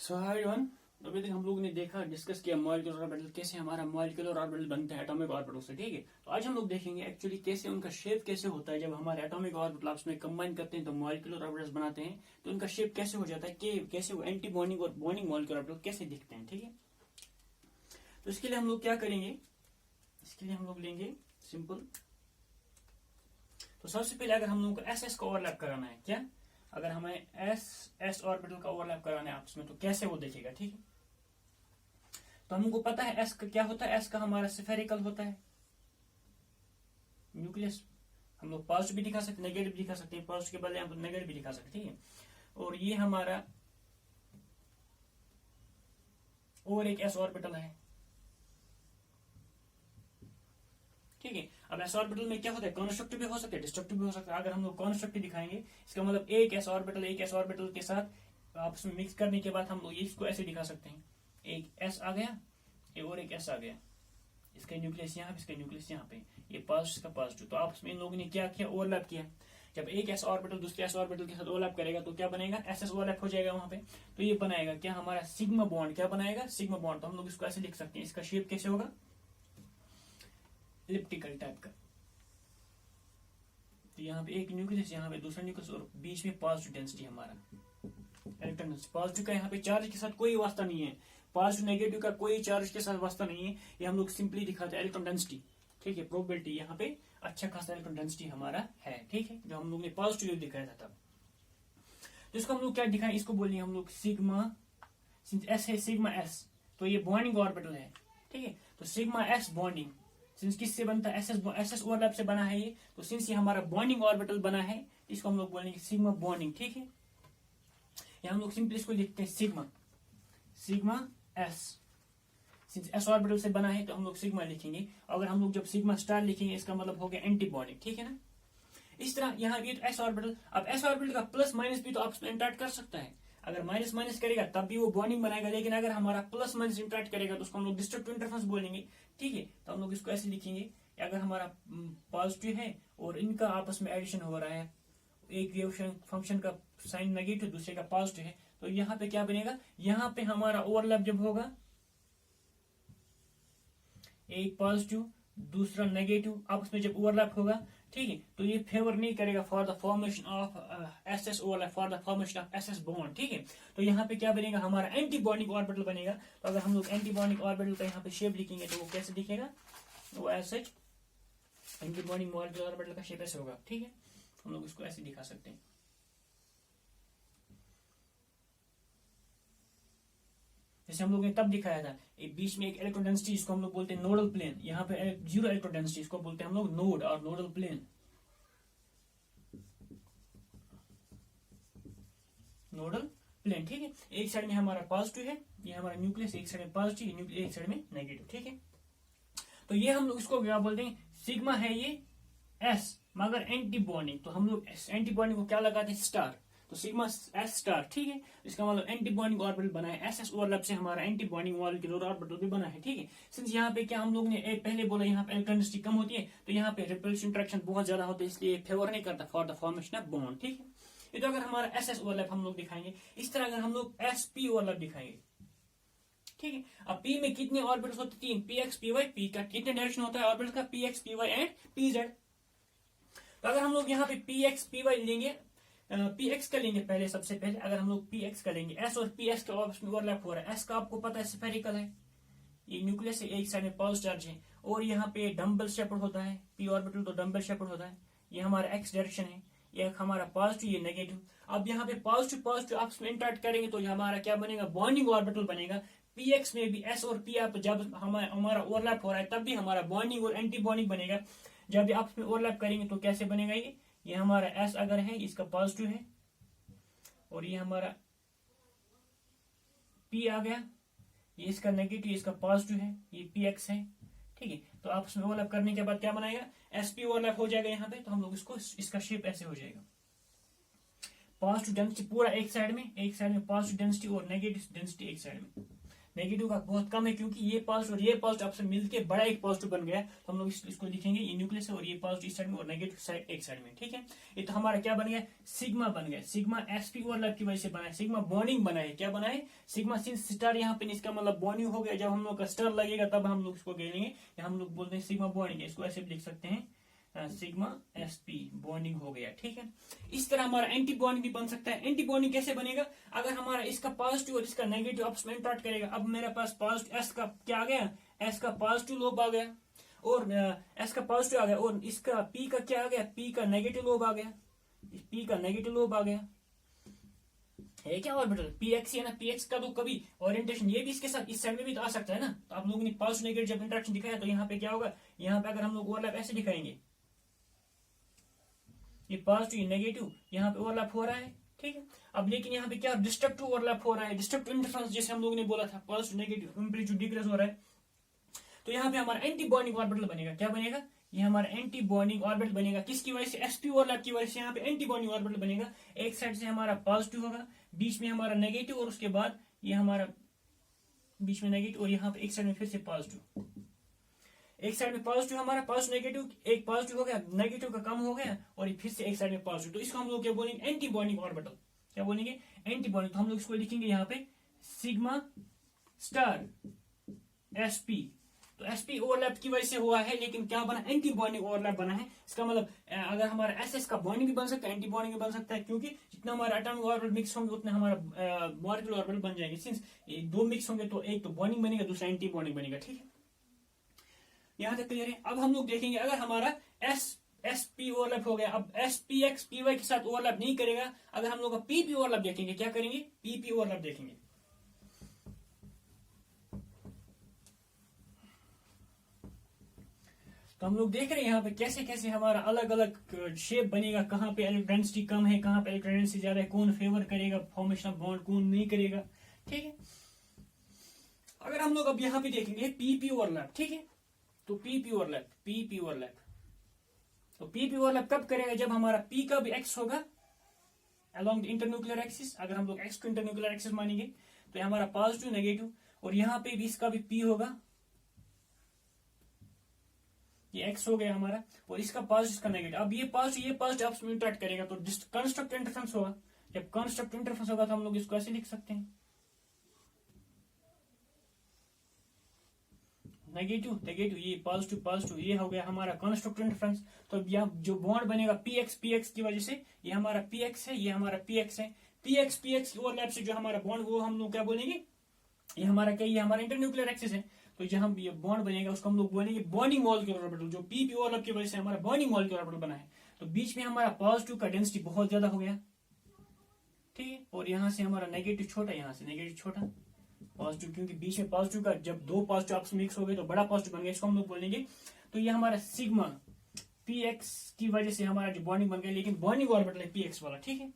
सो hi everyone, अभी तक हम लोगों ने देखा डिस्कस किया मॉलिक्यूलर ऑर्बिटल, कैसे हमारा मॉलिक्यूलर ऑर्बिटल बनता है एटॉमिक ऑर्बिटल से। ठीक है, तो आज हम लोग देखेंगे एक्चुअली कैसे उनका शेप कैसे होता है। जब हमारे एटॉमिक ऑर्बिटल आपस में कंबाइन करते हैं तो मॉलिक्यूलर ऑर्बिटल्स बनाते हैं, तो उनका शेप कैसे हो जाता है, कि कैसे वो एंटी बॉन्डिंग और बॉन्डिंग मॉलिक्यूलर ऑर्बिटल कैसे दिखते हैं। ठीक है, तो इसके लिए हम लोग क्या करेंगे, इसके लिए हम लोग लेंगे सिंपल। तो सबसे पहले अगर हम लोगों को एस एस का ओवरलैप कराना है, क्या अगर हमें एस एस ऑर्बिटल का ओवरलैप कराना है आपस में, तो कैसे वो देखेगा। ठीक है, तो हमको पता है एस का क्या होता है। एस का हमारा स्फेरिकल होता है न्यूक्लियस। हम लोग पॉजिटिव भी दिखा सकते, नेगेटिव भी दिखा सकते हैं, पॉजिटिव के बदले हम नेगेटिव भी दिखा सकते हैं। ठीक है, और ये हमारा और एक एस ऑर्बिटल है। ठीक है, अब एस ऑर्बिटल में क्या होता है, कंस्ट्रक्टिव भी हो सकता है, डिस्ट्रक्टिव भी हो सकता है। अगर हम लोग कंस्ट्रक्टिव दिखाएंगे, इसका मतलब एक एस ऑर्बिटल के साथ आपस में मिक्स करने के बाद हम लोग इसको ऐसे दिखा सकते हैं, एक एस आ गया, और एक एस आ गया, इसका न्यूक्लियस यहाँ पे, इसका न्यूक्लियस यहाँ पे, ये पॉजिटिव का पॉजिटिव। तो आपस में इन लोगों ने क्या किया, ओवरलैप किया। जब एक एस ऑर्बिटल दूसरे एस ऑर्बिटल के साथ ओवरलैप करेगा तो क्या बनेगा, एस एस ओवरलैप हो जाएगा वहां पे। तो ये बनाएगा क्या, हमारा सिग्मा बॉन्ड। क्या बनाएगा, सिग्मा बॉन्ड। तो हम लोग इसको ऐसे लिख सकते हैं, इसका शेप कैसे होगा, इलिप्टिकल टाइप का। तो यहाँ पे एक न्यूक्लियस, यहाँ पे दूसरा न्यूक्लियस, और बीच में पॉजिटिव डेंसिटी हमारा इलेक्ट्रॉन। पॉजिटिव का यहाँ पे चार्ज के साथ कोई वास्ता नहीं है, पॉजिटिव नेगेटिव का कोई चार्ज के साथ वास्ता नहीं है। ये हम लोग सिंपली दिखाते हैं इलेक्ट्रॉन डेंसिटी। ठीक है, प्रोबेबिलिटी यहाँ पे अच्छा खासा इलेक्ट्रॉन डेंसिटी हमारा है। ठीक है, जो हम लोग ने पॉजिटिव दिखाया था तब। तो इसको हम लोग क्या दिखाएं, इसको बोलिए हम लोग सिग्मा। एस है सिग्मा एस, तो ये बॉन्डिंग ऑर्बिटल है। ठीक है, तो सिग्मा एस बॉन्डिंग सिंस किससे बनता है, एस एस ओवरलैप से बना है ये। तो सिंस ये हमारा बॉन्डिंग ऑर्बिटल बना है, इसको हम लोग बोलेंगे सिग्मा बॉन्डिंग। ठीक है, या हम लोग सिंपली इसको लिखते हैं sigma, sigma S. Since S orbital से बना है तो हम लोग सिग्मा लिखेंगे। अगर हम लोग जब सिग्मा स्टार लिखेंगे, इसका मतलब हो गया एंटी बॉन्डिंग। ठीक है ना, इस तरह यहाँ ये तो एस ऑर्बिटल। अब एस ऑर्बिटल का प्लस माइनस भी तो आपस में इंटरेक्ट कर सकता है। अगर माइनस माइनस करेगा तब भी वो बॉन्डिंग बनाएगा, लेकिन अगर हमारा प्लस माइनस इंटरेक्ट करेगा तो उसको हम लोग डिस्ट्रक्टिव इंटरफेरेंस बोलेंगे। ठीक है, तो हम लोग इसको ऐसे लिखेंगे, अगर हमारा पॉजिटिव है और इनका आपस में एडिशन हो रहा है, एक वेव फंक्शन का साइन नेगेटिव, दूसरे का पॉजिटिव है, तो यहाँ पे क्या बनेगा, यहाँ पे हमारा ओवरलैप जब होगा, एक पॉजिटिव दूसरा नेगेटिव आपस में जब ओवरलैप होगा, ठीक है, तो ये फेवर नहीं करेगा for the formation of S S overlap, for the formation of S S bond. ठीक है, तो यहाँ पे क्या बनेगा, हमारा एंटी बॉन्डिंग ऑर्बिटल बनेगा। तो अगर हम लोग एंटी बॉन्डिंग ऑर्बिटल का यहाँ पे शेप लिखेंगे तो वो कैसे दिखेगा, वो as such anti bonding orbital का शेप ऐसे होगा। ठीक है, हम लोग इसको ऐसे दिखा सकते हैं। जैसे हम लोग ने तब दिखाया था, एक बीच में एक इलेक्ट्रॉन डेंसिटी, इसको हम लोग बोलते हैं नोडल प्लेन। यहाँ पे जीरो इलेक्ट्रॉन डेंसिटी, इसको बोलते हैं हम लोग नोड और नोडल प्लेन, नोडल प्लेन। ठीक है, एक साइड में हमारा पॉजिटिव है, ये हमारा न्यूक्लियस, एक साइड में पॉजिटिव, न्यूक्लियस एक साइड में नेगेटिव। ठीक है, तो ये हम लोग इसको क्या बोलते हैं, सिग्मा है ये एस, मगर एंटी बॉन्डिंग। तो हम लोग एंटी बॉन्डिंग को क्या लगाते हैं, स्टार। तो सिग्मा एस स्टार। ठीक है, इसका मतलब एंटी बॉन्डिंग ऑर्बिटल बना है, एस एस ओवरलैप से हमारा एंटी बॉन्डिंग मॉलिक्यूलर ऑर्बिटल भी बना है। ठीक है, सिंस यहाँ पे क्या हम लोग ने पहले बोला, यहाँ पे इलेक्ट्रॉन डेंसिटी कम होती है, तो यहाँ पे रिपल्शन इंटरेक्शन बहुत ज्यादा होते हैं, इसलिए फेवर नहीं करता for the formation of bond. ठीक है, ये तो अगर हमारा एस एस ओवरलैप हम लोग दिखाएंगे। इस तरह अगर हम लोग एस पी ओवरलैप दिखाएंगे, ठीक है, अब पी में कितने ऑर्बिटल्स होते हैं, तीन, p x p y. P का कितने डायरेक्शन होता है ऑर्बिटल का, p x p y and p z. तो अगर हम लोग यहाँ पे पी एक्स पी वाई लेंगे, पी एक्स का लेंगे पहले, सबसे पहले अगर हम लोग पी एक्स का लेंगे, एस और पी एक्स का आपस में ओवरलैप हो रहा है। एस का आपको पता है स्फेरिकल है, ये न्यूक्लियस है, एक साइड में पॉजिटिव चार्ज है, और यहाँ पे डम्बल शेप्ड होता है, पी ऑर्बिटल तो डम्बल शेप्ड होता है। ये हमारा एक्स डायरेक्शन है, ये हमारा पॉजिटिव, ये नेगेटिव। अब यहाँ पे पॉजिटिव पॉजिटिव आपस में इंटरेक्ट करेंगे तो हमारा क्या बनेगा, बॉन्डिंग ऑर्बिटल बनेगा। पी एक्स में भी एस और पी आप जब हमारा ओवरलैप हो रहा है तब भी हमारा बॉन्डिंग और एंटी बॉन्डिंग बनेगा। जब भी आपस में ओवरलैप करेंगे तो कैसे बनेगा, ये हमारा एस अगर है, इसका पॉजिटिव है, और ये हमारा पी आ गया, ये इसका नेगेटिव, इसका पॉजिटिव है, ये पी एक्स है। ठीक है, तो आपस में ओवरलैप करने के बाद क्या बनाएगा, एस पी ओवरलैप हो जाएगा यहाँ पे। तो हम लोग इसको, इसका शेप ऐसे हो जाएगा, पॉजिटिव डेंसिटी पूरा एक साइड में पॉजिटिव डेंसिटी और नेगेटिव डेंसिटी एक साइड में। नेगेटिव का बहुत कम है, क्योंकि ये पॉजिटिव और ये पॉजिटिव आपस में मिलकर बड़ा एक पॉजिटिव बन गया। तो हम लोग इसको लिखेंगे, ये न्यूक्लियस है और ये पॉजिटिव इस साइड में और नेगेटिव साइड एक साइड में, ठीक है। ये तो हमारा क्या बन गया, सिग्मा बन गया। सिग्मा sp ओवरलैप की वजह से बना है, सिग्मा बॉन्डिंग बना है। क्या बना है, सिग्मा सिंस स्टार यहाँ पे इसका मतलब बॉन्डिंग हो गया। जब हम लोग का स्टार लगेगा तब हम लोग इसको कहेंगे, हम लोग बोलते हैं सिग्मा बॉन्डिंग। इसको ऐसे भी लिख सकते हैं, सिग्मा sp बॉन्डिंग हो गया, ठीक है। इस तरह हमारा एंटी बॉन्डिंग भी बन सकता है। एंटी बॉन्डिंग कैसे बनेगा, अगर हमारा इसका पॉजिटिव और इसका नेगेटिव आपस में इंटरेक्ट करेगा। अब मेरे पास पॉजिटिव s का क्या आ गया, s का पॉजिटिव लोब आ गया और s का पॉजिटिव आ गया, और इसका p का क्या आ गया, p का नेगेटिव लोब आ गया, p का नेगेटिव लोब आ गया। है क्या ऑर्बिटल px है ना, px का तो कभी ओरिएंटेशन ये भी इसके साथ इस साइड में भी तो आ सकता है ना। तो आप लोगों ने पॉजिटिव नेगेटिव जब इंटरेक्शन दिखाया तो यहाँ पे क्या होगा, यहाँ पे अगर हम लोग ओवरलैप ऐसे दिखाएंगे, ये पॉजिटिव नेगेटिव यहाँ पे ओवरलैप हो रहा है, ठीक है। अब लेकिन यहाँ पे क्या डिस्ट्रक्टिव ओवरलैप हो रहा है, डिस्ट्रक्टिव इंटरफेरेंस जैसे हम लोगों ने बोला था, पॉजिटिव नेगेटिव एम्पलीट्यूड डिक्रीज हो रहा है। तो यहाँ पे हमारा एंटी बॉन्डिंग ऑर्बिटल बनेगा। क्या बनेगा, ये हमारा एंटी बॉन्डिंग ऑर्बिटल बनेगा। किसकी वजह से, sp ओवरलैप की वजह से यहाँ पे एंटी बॉन्डिंग ऑर्बिटल बनेगा। एक साइड से हमारा पॉजिटिव होगा, बीच में हमारा नेगेटिव, और उसके बाद ये हमारा बीच में नेगेटिव, और यहाँ पे एक साइड में फिर से पॉजिटिव। एक साइड में पॉजिटिव हमारा, पॉजिटिव नेगेटिव, एक पॉजिटिव हो गया, नेगेटिव का कम हो गया, और फिर से एक साइड में पॉजिटिव। तो इसको हम लोग क्या बोलेंगे, एंटी बॉन्डिंग ऑर्बिटल। क्या बोलेंगे, एंटी बॉन्डिंग। तो हम लोग इसको लिखेंगे यहाँ पे सिग्मा स्टार sp। तो sp ओवरलैप की वजह से हुआ है, लेकिन क्या बना, एंटी बॉन्डिंग ओवरलैप बना है। इसका मतलब अगर हमारा ss का बॉन्डिंग भी बन सकता है, एंटी बॉन्डिंग भी बन सकता है, क्योंकि जितना हमारा एटॉमिक ऑर्बिटल मिक्स होंगे उतना हमारा मॉलिक्यूलर ऑर्बिटल बन जाएंगे। सिंस दो मिक्स होंगे तो एक तो बॉन्डिंग बनेगा, दूसरा एंटी बॉन्डिंग बनेगा, ठीक है। यहां तक क्लियर है। अब हम लोग देखेंगे अगर हमारा sp ओवरलैप हो गया, अब spx py के साथ ओवरलैप नहीं करेगा। अगर हम लोग का pp ओवरलैप देखेंगे, क्या करेंगे, pp ओवरलैप देखेंगे। तो हम लोग देख रहे हैं यहाँ पे कैसे कैसे हमारा अलग अलग शेप बनेगा, कहाँ पे इलेक्ट्रॉन डेंसिटी कम है, कहाँ पे इलेक्ट्रॉन डेंसिटी ज्यादा है, कौन फेवर करेगा फॉर्मेशन ऑफ बॉन्ड, कौन नहीं करेगा, ठीक है। अगर हम लोग अब यहाँ पे देखेंगे पीपी ओवरलैप, ठीक है। तो पीपी ओवरलैप, पीपी ओवरलैप, तो पीपी ओवरलैप कब करेगा, जब हमारा पी का भी एक्स होगा अलोंग द इंटरन्यूक्लियर एक्सिस। अगर हम लोग एक्स को इंटरन्यूक्लियर एक्सिस मानेंगे तो हमारा पॉजिटिव नेगेटिव, और यहाँ पे भी इसका भी पी होगा, ये एक्स हो गया हमारा, और इसका पॉजिटिव इसका नेगेटिव। अब ये पॉजिटिव आपस में इंटरेक्ट करेगा तो कंस्ट्रक्ट इंटरफेरेंस होगा। जब कंस्ट्रक्ट इंटरफेरेंस होगा तो हम लोग इसको ऐसे लिख सकते हैं, नेगेटिव नेगेटिव, ये पॉजिटिव पॉजिटिव, ये हो गया हमारा कंस्ट्रक्ट इंटरफेरेंस। तो यहाँ जो बॉन्ड बनेगा पीएक्स की वजह से, ये हमारा पीएक्स है, ये हमारा पीएक्स है। पीएक्स ओवरलैप से जो हमारा बॉन्ड, वो हम लोग क्या बोलेंगे, ये हमारा क्या, ये हमारा इंटरन्यूक्लियर एक्सिस है। तो जहां ये बॉन्ड बनेगा उसको हम लोग बोलेंगे बॉन्डिंग मॉलिक्यूलर ऑर्बिटल। जो पीपी ओवरलैप की वजह से हमारा बॉन्डिंग मॉलिक्यूलर ऑर्बिटल बना है। तो बीच में हमारा पॉजिटिव का डेंसिटी बहुत ज्यादा हो गया, ठीक है, और यहाँ से हमारा नेगेटिव छोटा, यहाँ से नेगेटिव छोटा, पॉजिटिव, क्योंकि बीच में पॉजिटिव का जब दो पॉजिटिव आपस में मिक्स हो गए तो बड़ा पॉजिटिव बन गया, इसको हम लोग बोलेंगे। तो ये हमारा सिग्मा पीएक्स की वजह से हमारा जो बॉन्डिंग बन गया, लेकिन बॉन्डिंग ऑर्बिटल है पीएक्स वाला, ठीक है।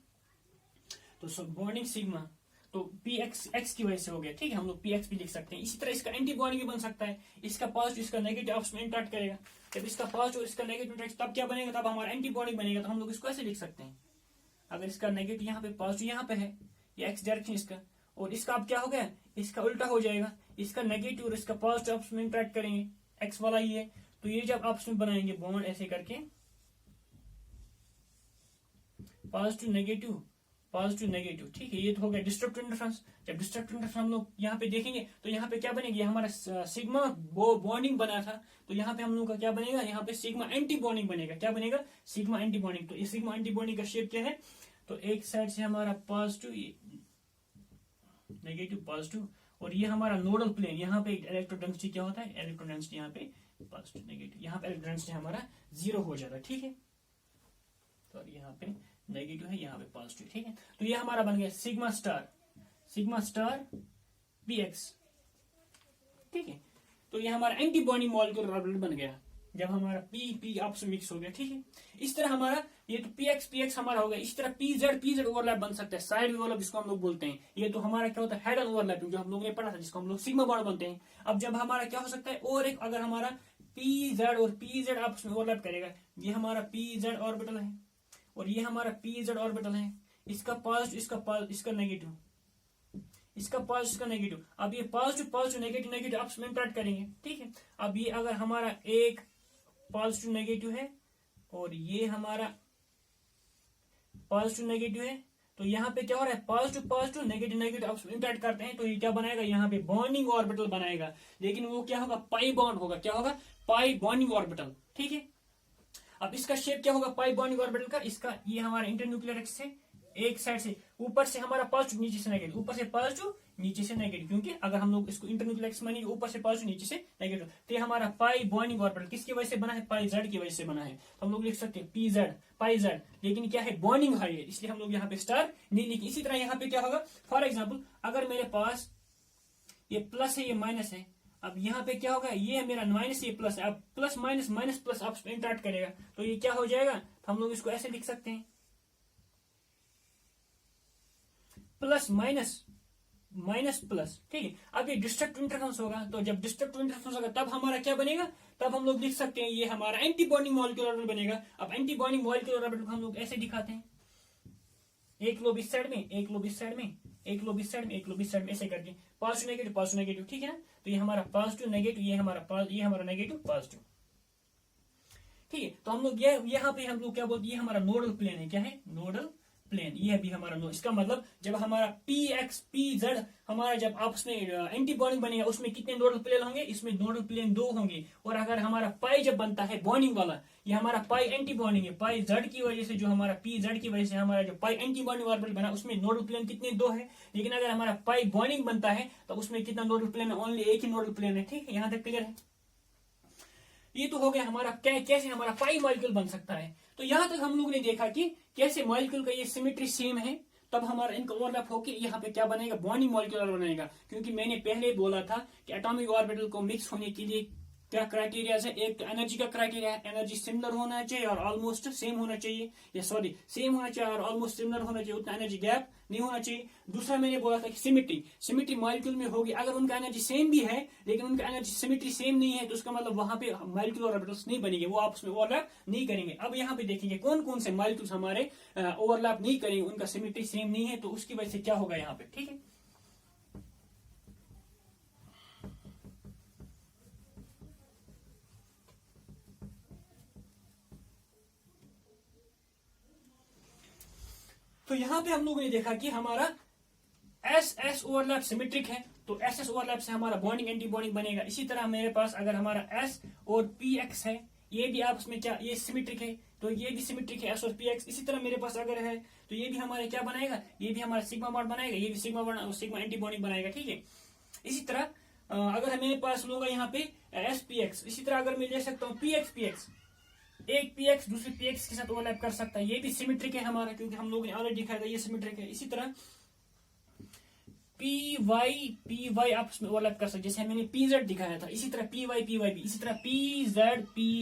तो बॉन्डिंग सिग्मा तो पीएक्स एक्स की वजह से हो गया, ठीक है। हम लोग पीएक्स भी लिख सकते हैं। इसी तरह इसका एंटी बॉन्डिंग भी बन सकता है, इसका पॉजिटिव इसका नेगेटिव आपस में इंटरेक्ट करेगा। जब इसका पॉजिटिव इसका नेगेटिव इंटरेक्ट, तब क्या बनेगा, तब हमारा एंटी बॉन्डिंग बनेगा। तो हम लोग इसको ऐसे लिख सकते हैं, अगर इसका नेगेटिव यहाँ पे पॉजिटिव यहाँ पे है, ये एक्स डायरेक्शन इसका, और इसका अब क्या हो गया, इसका उल्टा हो जाएगा, इसका नेगेटिव और इसका पॉजिटिव आपस में इंटरेक्ट करेंगे, एक्स वाला ही है। तो ये जब आपस में बनाएंगे बॉन्ड ऐसे करके, पॉजिटिव नेगेटिव पॉजिटिव नेगेटिव, ठीक है, ये तो हो गया डिस्ट्रक्टिव इंटरफेरेंस। जब डिस्ट्रक्टिव इंटरफेरेंस हम लोग यहाँ पे देखेंगे तो यहाँ पे क्या बनेगी, हमारा सिग्मा बॉन्डिंग बना था, तो यहाँ पे हम लोग का क्या बनेगा, यहाँ पे सिग्मा एंटी बॉन्डिंग बनेगा। क्या बनेगा, सिग्मा एंटी बॉन्डिंग। तो ये सिग्मा एंटी बॉन्डिंग का शेप क्या है, तो एक साइड से हमारा पॉजिटिव नेगेटिव पॉजिटिव, और ये हमारा नोडल प्लेन, यहाँ पे इलेक्ट्रॉन डेंसिटी क्या होता है, इलेक्ट्रॉन डेंसिटी यहाँ पे पॉजिटिव नेगेटिव, यहाँ पे इलेक्ट्रॉन डेंसिटी हमारा 0 हो जाता है, ठीक है। तो यहाँ पे नेगेटिव है, यहाँ पे पॉजिटिव, ठीक है। तो ये हमारा बन गया सिग्मा स्टार पीएक्स, ठीक है। तो ये हमारा एंटी बॉन्डिंग मॉलिक्यूलर ऑर्बिटल बन गया जब हमारा पी आपस में मिक्स हो गया, ठीक है। इस तरह हमारा ये तो पीएक्स हमारा हो गया। इस तरह पीजेड ओवरलैप बन सकता है, साइड ओवरलैप जिसको हम लोग बोलते हैं। ये तो हमारा क्या होता है, हेड ऑन ओवरलैपिंग, जो हम लोगों ने पढ़ा था, जिसको हम लोग सिग्मा बॉन्ड बनते हैं। अब जब हमारा क्या हो सकता है, और एक अगर हमारा पीजेड और पीजेड आपस में ओवरलैप करेगा, ये हमारा पीजेड ऑर्बिटल है और ये हमारा पीजेड ऑर्बिटल है, इसका पॉजिटिव इसका नेगेटिव, इसका पॉजिटिव इसका नेगेटिव। अब ये पॉजिटिव पॉजिटिव नेगेटिव नेगेटिव आपस में इंटरेक्ट करेंगे, ठीक है। अब ये अगर हमारा एक पॉजिटिव नेगेटिव है और ये हमारा पॉजिटिव नेगेटिव है, तो यहाँ पे क्या हो रहा है, पॉजिटिव पॉजिटिव नेगेटिव नेगेटिव आपस में इंटरेक्ट करते हैं, तो ये क्या बनाएगा, यहाँ पे बॉन्डिंग ऑर्बिटल बनाएगा। लेकिन वो क्या होगा, पाई बॉन्ड होगा। क्या होगा, पाई बॉन्डिंग ऑर्बिटल, ठीक है। अब इसका शेप क्या होगा पाई बॉन्डिंग ऑर्बिटल का, इसका ये हमारा इंटरन्यूक्लियर एक्सिस है, एक साइड से ऊपर से हमारा पॉजिटिव नीचे से नेगेटिव, ऊपर से पॉजिटिव नीचे से नेगेटिव, क्योंकि अगर हम लोग इसको इंटरन्यूक्लियर एक्सिस मानेंगे ऊपर से पॉजिटिव नीचे से नेगेटिव, तो ये हमारा पाई बॉन्डिंग ऑर्बिटल किसकी वजह से बना है, पाई जेड की वजह से बना है। तो हम लोग लिख सकते हैं पी जेड पाई जेड, लेकिन क्या है बॉन्डिंग है इसलिए हम लोग यहाँ पे स्टार नहीं लिखे। इसी तरह यहाँ पे क्या होगा, फॉर एग्जाम्पल अगर मेरे पास ये प्लस है ये माइनस है, अब यहाँ पे क्या होगा, ये है मेरा माइनस ये प्लस है, अब प्लस माइनस माइनस प्लस आपस में इंटरेक्ट करेगा, तो ये क्या हो जाएगा, तो हम लोग इसको ऐसे लिख सकते हैं प्लस माइनस माइनस प्लस, ठीक है। अब ये डिस्ट्रक्टिव इंटरफेरेंस होगा, तो जब डिस्ट्रक्टिव इंटरफेरेंस होगा तब हमारा क्या बनेगा, तब हम लोग लिख सकते हैं ये हमारा एंटी बॉन्डिंग मॉलिक्यूलर ऑर्बिटल बनेगा। अब एंटी बॉन्डिंग मॉलिक्यूलर ऑर्बिटल को हम लोग ऐसे दिखाते हैं, एक लोब इस साइड में, एक लोब इस साइड में, एक लोब इस साइड में, एक लोब इस साइड में, ऐसे करके पॉजिटिव नेगेटिव, ठीक है ना। तो ये हमारा पॉजिटिव नेगेटिव, ये हमारा नेगेटिव पॉजिटिव, ठीक है। तो हम लोग ये यहाँ पे हम लोग क्या बोलते हैं, ये हमारा नोडल प्लेन है, क्या है, नोडल प्लेन, ये भी हमारा नोड। इसका मतलब जब हमारा पी एक्स पी जेड हमारा जब आपस में एंटी बॉन्डिंग बनेगा, उसमें कितने नोडल प्लेन होंगे, इसमें नोडल प्लेन 2 होंगे। और अगर हमारा पाई जब बनता है बॉन्डिंग वाला, ये हमारा पाई एंटी बॉन्डिंग है, पाई जेड की वजह से, जो हमारा पी जेड की वजह से हमारा जो पाई एंटी बॉन्डिंग ऑर्बिटल बना, उसमें नोडल प्लेन कितने 2 है। लेकिन अगर हमारा पाई बॉन्डिंग बनता है तो उसमें कितना नोडल प्लेन है, ओनली एक ही नोडल प्लेन है, ठीक है। यहाँ तक क्लियर है। ये तो हो गया हमारा कैसे हमारा पाई मॉलिक्यूल बन सकता है। तो यहां तक हम लोग ने देखा कि कैसे मॉलिक्यूल का ये सिमेट्री सेम है, तब हमारा इनका ओवरलैप होकर यहाँ पे क्या बनेगा, बॉन्डिंग मॉलिक्यूल बनेगा। क्योंकि मैंने पहले बोला था कि एटॉमिक ऑर्बिटल को मिक्स होने के लिए क्या क्राइटेरिया है, एक तो एनर्जी का क्राइटेरिया है, एनर्जी सिमिलर होना चाहिए और ऑलमोस्ट सेम होना चाहिए, या सॉरी सेम होना चाहिए और ऑलमोस्ट सिमिलर होना चाहिए, उतना एनर्जी गैप नहीं होना चाहिए। दूसरा मैंने बोला था कि सिमेट्री मॉलिक्यूल में होगी, अगर उनका एनर्जी सेम भी है लेकिन उनका एनर्जी सिमेट्री सेम नहीं है, तो उसका मतलब वहां पे मॉलिक्यूल ऑर्बिटल्स नहीं बनेंगे, वो आपस में ओवरलैप नहीं करेंगे। अब यहाँ पे देखेंगे कौन कौन से मॉलिक्यूल्स हमारे ओवरलैप नहीं करेंगे, उनका सिमेट्री सेम नहीं है, तो उसकी वजह से क्या होगा यहाँ पे, ठीक है। तो यहां पे हम लोगों ने देखा कि हमारा एस एस ओवरलैप सिमेट्रिक है, तो एस एस ओवरलैप से हमारा बॉन्डिंग एंटी बॉन्डिंग बनेगा। इसी तरह मेरे पास अगर हमारा एस और पी एक्स है, ये भी आपस में क्या, ये सिमेट्रिक है, तो ये भी सिमेट्रिक है एस और पी एक्स। इसी तरह मेरे पास अगर है तो ये भी हमारे क्या बनाएगा, ये भी हमारा सिग्मा बॉन्ड बनाएगा, ये भी सिग्मा एंटी बॉन्डिंग बनाएगा, ठीक है। इसी तरह अगर मेरे पास लूंगा यहाँ पे एस पी एक्स, इसी तरह अगर मैं ले सकता हूँ पी एक्स, एक पी एक्स दूसरे पी एक्स के साथ ओवरलैप कर सकता है, ये भी सिमेट्रिक है हमारा, क्योंकि हम लोगों ने ऑलरेडी दिखाया था ये सिमेट्रिक है। इसी तरह पी वाई आपस में ओवरलैप कर सकते, जैसे मैंने पी जेड दिखाया था, इसी तरह पी वाई भी, इसी तरह पी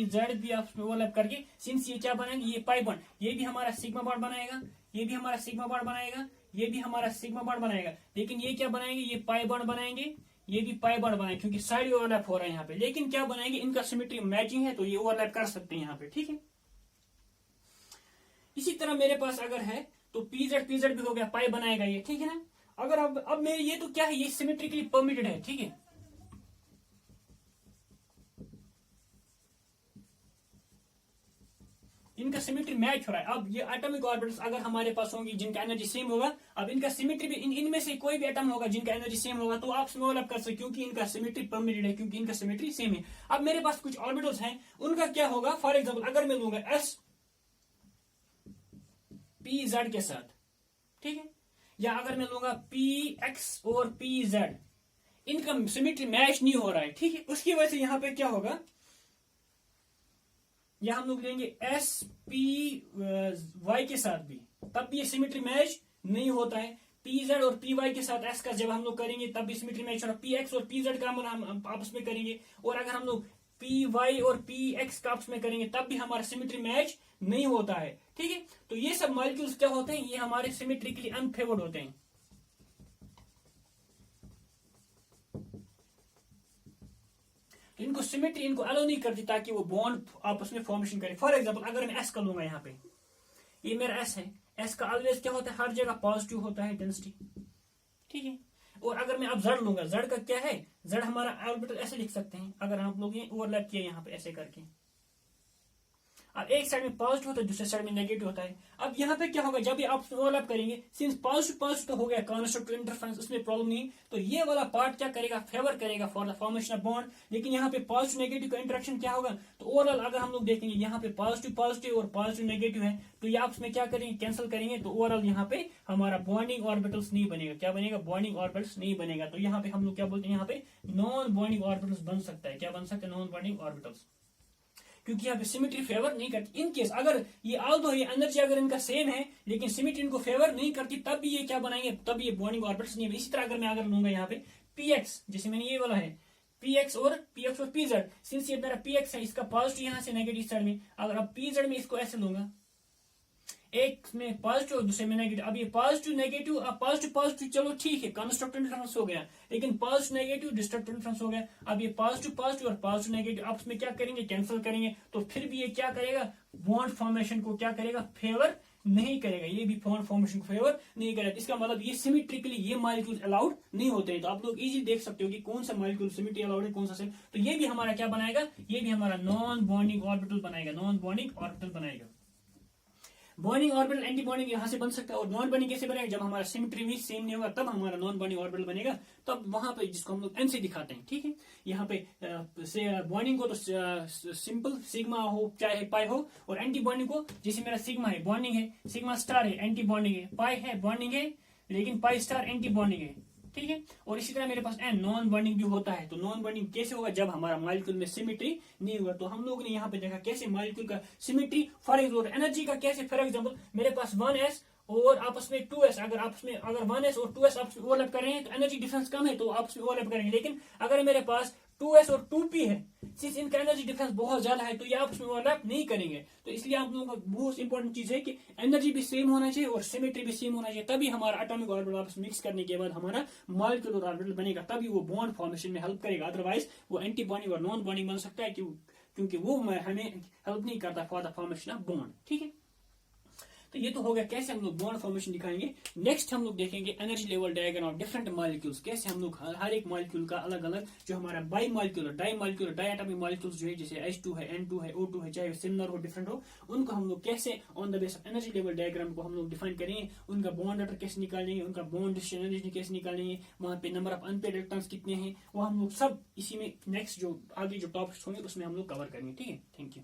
जेड भी आपस में ओवरलैप करके सिंस ये क्या बनाएंगे, ये पाई बॉन्ड, ये भी हमारा सिग्मा बॉन्ड बनाएगा, ये भी हमारा सिग्मा बॉन्ड बनाएगा, ये भी हमारा सिग्मा बॉन्ड बनाएगा। लेकिन ये क्या बनाएंगे, ये पाई बॉन्ड बनाएंगे, ये भी पाई बॉन्ड बनाएंगे, क्योंकि साइड ओवरलैप हो रहा है यहाँ पे। लेकिन क्या बनाएंगे, इनका सिमेट्री मैचिंग है, तो ये ओवरलैप कर सकते हैं यहाँ पे, ठीक है। इसी तरह मेरे पास अगर है तो पी जेड भी हो गया, पाई बनाएगा ये, ठीक है ना। अगर अब मेरे ये तो क्या है, ये सिमेट्रिकली परमिटेड है, ठीक है। इनका सिमेट्री मैच हो रहा है। अब ये एटॉमिक ऑर्बिटल्स अगर हमारे पास होंगी जिनका एनर्जी सेम होगा, अब इनका सिमेट्री भी इनमें से कोई भी एटम होगा जिनका एनर्जी सेम होगा, तो आप ओवरलैप कर सकते, क्योंकि इनका सिमेट्री परमिटेड है, क्योंकि इनका सिमेट्री सेम है। अब मेरे पास कुछ ऑर्बिटल्स हैं, उनका क्या होगा, फॉर एग्जाम्पल अगर मैं लूंगा एस पी जेड के साथ, ठीक है, या अगर मैं लूंगा पी एक्स और पी जेड, इनका सिमेट्री मैच नहीं हो रहा है, ठीक है। उसकी वजह से यहां पे क्या होगा, या हम लोग लेंगे एस पी वाई के साथ भी, तब भी ये सिमेट्री मैच नहीं होता है। पी जेड और पी वाई के साथ एस का जब हम लोग करेंगे तब भी सिमेट्री मैच हो रहा है। पी एक्स और पी जेड का हम आपस में करेंगे, और अगर हम लोग पी वाई और पी एक्स का आपस में करेंगे तब भी हमारा सिमेट्री मैच नहीं होता है, ठीक है। तो ये सब मॉलिक्यूल्स क्या होते हैं, ये हमारे सिमेट्रिकली अनफेवर्ड होते हैं। इनको सिमेट्री इनको अलाउ नहीं करती ताकि वो बॉन्ड आपस में फॉर्मेशन करे। फॉर एग्जांपल अगर मैं एस का लूंगा, यहाँ पे ये मेरा एस है, एस का ऑलवेज क्या होता है, हर जगह पॉजिटिव होता है डेंसिटी, ठीक है। और अगर मैं अब जड़ लूंगा, जड़ का क्या है, जड़ हमारा ऑर्बिटल ऐसे लिख सकते हैं अगर आप लोग ये ओवरलैप किया यहाँ पे ऐसे करके। अब एक साइड में पॉजिटिव होता है, दूसरे साइड में नेगेटिव होता है। अब यहाँ पे क्या होगा, जब ये आप ओवरलैप करेंगे, सिंस पॉजिटिव पॉजिटिव तो हो गया, कंस्ट्रक्टिव इंटरफेरेंस, उसमें प्रॉब्लम नहीं, तो ये वाला पार्ट क्या करेगा, फेवर करेगा for the formation of bond. लेकिन यहाँ पे पॉजिटिव नेगेटिव का इंटरेक्शन क्या होगा, तो ओवरऑल अगर हम लोग देखेंगे यहाँ पे पॉजिटिव पॉजिटिव और पॉजिटिव नेगेटिव है, तो ये आपस में क्या करेंगे, कैंसिल करेंगे, तो ओवरऑल यहाँ पे हमारा बॉन्डिंग ऑर्बिटल्स नहीं बनेगा। क्या बनेगा, बॉन्डिंग ऑर्बिटल्स नहीं बनेगा। तो यहाँ पे हम लोग क्या बोलते हैं, यहाँ पे नॉन बॉन्डिंग ऑर्बिटल्स बन सकता है। क्या बन सकता है, नॉन बॉन्डिंग ऑर्बिटल्स, क्योंकि यहाँ पे सिमेट्री फेवर नहीं करती। इन केस अगर ये ऑल्दो ये एनर्जी अगर इनका सेम है लेकिन सिमेट्री इनको फेवर नहीं करती, तब भी ये क्या बनाएंगे, तब ये बॉन्डिंग ऑर्बिटल्स नहीं है। इसी तरह अगर मैं लूंगा यहाँ पे पीएक्स, जैसे मैंने ये वाला है पीएक्स और पीजेड, सिंस ये मेरा पीएक्स है, इसका पॉजिटिव यहाँ से नेगेटिव साइड में, अगर अब पीजेड में इसको ऐसे लूंगा, एक में पॉजिटिव दूसरे में नेगेटिव। अब ये पॉजिटिव नेगेटिव, अब पॉजिटिव पॉजिटिव चलो ठीक है, कंस्ट्रक्टिव डिफरेंस हो गया, लेकिन पॉजिटिव नेगेटिव डिस्ट्रक्टिव डिफरेंस हो गया। अब ये पॉजिटिव पॉजिटिव और पॉजिटिव नेगेटिव आपस में क्या करेंगे, कैंसिल करेंगे, तो फिर भी ये क्या करेगा, बॉन्ड फॉर्मेशन को क्या करेगा, फेवर नहीं करेगा। ये भी बॉन्ड फॉर्मेशन को फेवर नहीं करेगा। इसका मतलब ये सिमेट्रिकली ये मॉलिक्यूल अलाउड नहीं होते हैं। तो आप लोग इजी देख सकते हो कि कौन सा मॉलिक्यूल सिमेट्री अलाउड है, कौन सा सिमेट्री। तो ये भी हमारा क्या बनाएगा, ये भी हमारा नॉन बॉन्डिंग ऑर्बिटल बनाएगा, नॉन बॉन्डिंग ऑर्बिटल बनाएगा। बॉन्डिंग ऑर्बिटल एंटी बॉन्डिंग यहां से बन सकता है। और नॉन बॉन्डिंग कैसे बनेगा, जब हमारा सिमेट्री भी सेम नहीं होगा तब हमारा नॉन बॉन्डिंग ऑर्बिटल बनेगा। तब वहां पे जिसको हम लोग एन से दिखाते हैं, ठीक है। यहाँ पे बॉन्डिंग को तो सिंपल सिग्मा हो चाहे पाई हो, और एंटी बॉन्डिंग को जैसे मेरा सिग्मा है बॉन्डिंग है, सिग्मा स्टार है एंटी बॉन्डिंग है, पाई है बॉन्डिंग है, लेकिन पाई स्टार एंटी बॉन्डिंग है, ठीक है। और इसी तरह मेरे पास एन नॉन बॉन्डिंग भी होता है। तो नॉन बॉन्डिंग कैसे होगा, जब हमारा मॉलिक्यूल में सिमेट्री नहीं होगा। तो हम लोगों ने यहाँ पे देखा कैसे मॉलिक्यूल का सिमेट्री, फॉर एग्जाम्पल एनर्जी का कैसे, फॉर एग्जाम्पल मेरे पास 1s और आपस में 2s, अगर 1s और 2s आपस में ओवरलैप कर रहे हैं तो एनर्जी डिफरेंस कम है तो आपस में ओवरलैप करेंगे। लेकिन अगर मेरे पास 2s और 2p है, सिंस इनका एनर्जी डिफरेंस बहुत ज्यादा है, तो ये आपस में ओवरलैप नहीं करेंगे। तो इसलिए आप लोगों को बहुत इंपॉर्टेंट चीज है कि एनर्जी भी सेम होना चाहिए और सिमेट्री भी सेम होना चाहिए, तभी हमारा एटॉमिक ऑर्बिटल आपस में मिक्स करने के बाद हमारा मॉलिक्यूलर ऑर्बिटल बनेगा, तभी वो बॉन्ड फॉर्मेशन में हेल्प करेगा। अदरवाइज वो एंटी बॉन्डिंग और नॉन बॉन्डिंग बन सकता है, क्योंकि वो हमें हेल्प नहीं करता for the formation of bond, ठीक है। तो ये तो हो गया कैसे हम लोग बॉन्ड फॉर्मेशन दिखाएंगे। नेक्स्ट हम लोग देखेंगे energy level diagram of different molecules, कैसे हम लोग हर एक मॉलिक्यूल का अलग अलग जो हमारा bimolecular diatomic molecules जो है, जैसे H2 है, N2 है, O2 है, चाहे सिमिलर हो डिफरेंट हो, उनको हम लोग कैसे on the base of energy level diagram को हम लोग डिफाइन करेंगे, उनका बॉन्ड ऑर्डर कैसे निकालेंगे, उनका बॉन्ड एनर्जी कैसे निकालेंगे, वहां पे नंबर ऑफ अनपेड इलेक्ट्रॉन्स कितने हैं, वो हम लोग सब इसी में नेक्स्ट जो आगे जो टॉपिक्स होंगे उसमें हम लोग कवर करेंगे, ठीक है। Thank you.